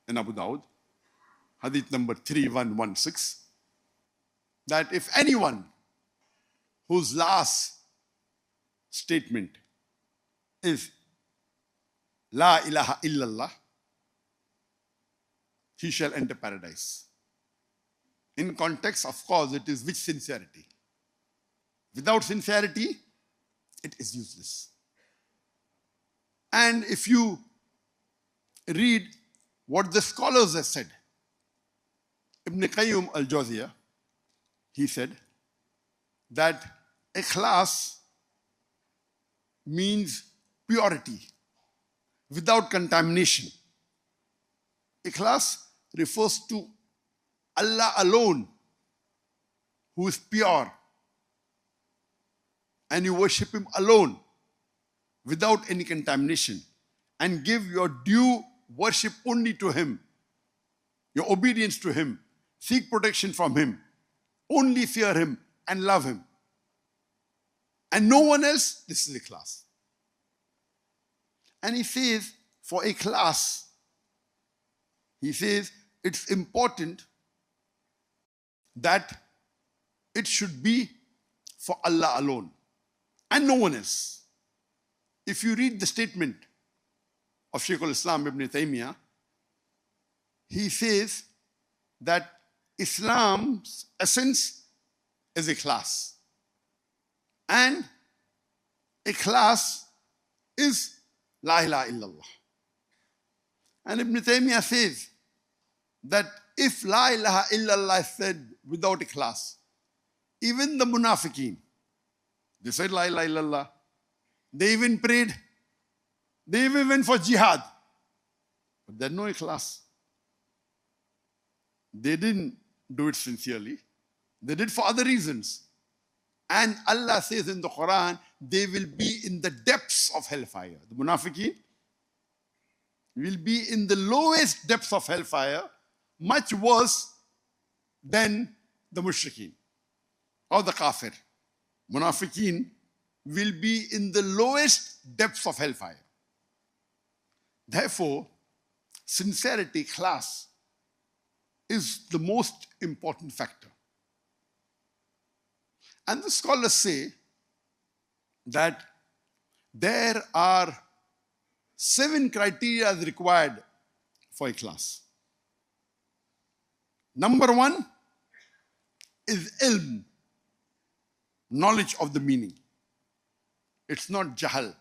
in Abu Dawud, Hadith number 3116, that if anyone whose last statement is La ilaha illallah, he shall enter paradise. In context, of course, it is with sincerity. Without sincerity, it is useless. And if you read what the scholars have said, Ibn Qayyim al-Jawziyah, he said that ikhlas means purity without contamination. Ikhlas refers to Allah alone, who is pure, and you worship Him alone without any contamination, and give your due worship only to Him, your obedience to Him, seek protection from Him, only fear Him and love Him, and no one else. This is ikhlas. And he says, for ikhlas, he says it's important that it should be for Allah alone and no one else. If you read the statement of Shaykh al-Islam Ibn Taymiyyah, he says that Islam's essence is ikhlas. And ikhlas is La ilaha illallah. And Ibn Taymiyyah says that if La ilaha illallah is said without ikhlas, even the munafiqeen, they said La ilaha illallah, they even prayed, they even went for jihad, but there's no ikhlas. They didn't do it sincerely. They did for other reasons. And Allah says in the Quran, they will be in the depths of hellfire. The munafiqeen will be in the lowest depths of hellfire, much worse than the mushrikeen or the kafir. Munafiqeen will be in the lowest depths of hellfire. Therefore, sincerity, ikhlas, is the most important factor. And the scholars say that there are 7 criteria required for ikhlas. Number 1 is ilm, knowledge of the meaning. It's not jahal,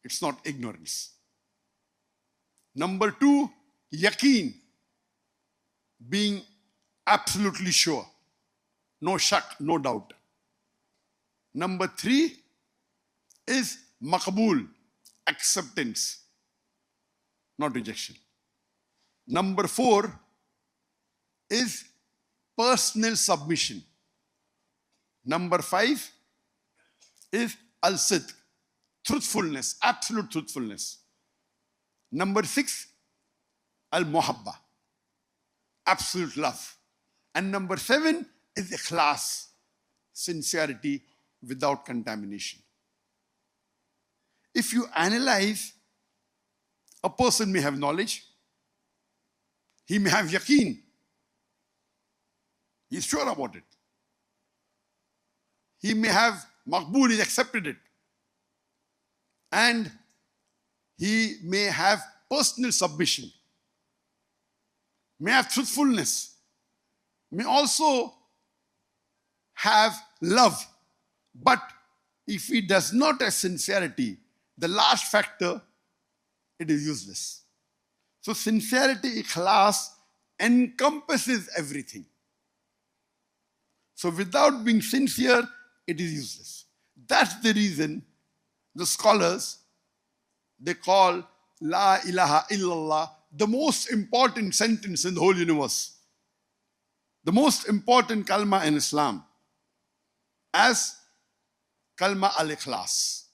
it's not ignorance. Number 2, yaqeen, being absolutely sure, no shak, no doubt. Number 3 is maqbool, acceptance, not rejection. Number 4 is personal submission. Number 5 is al-sidq, truthfulness, absolute truthfulness. Number 6, al-muhabba, absolute love. And number 7 is ikhlas, sincerity without contamination. If you analyze, a person may have knowledge, he may have yaqeen, he's sure about it. He may have maqbool, he's accepted it. And he may have personal submission, may have truthfulness, may also have love. But if he does not have sincerity, the last factor, it is useless. So sincerity, ikhlas, encompasses everything. So without being sincere, it is useless. That's the reason the scholars, they call La ilaha illallah the most important sentence in the whole universe, the most important kalma in Islam, as kalma al-ikhlas.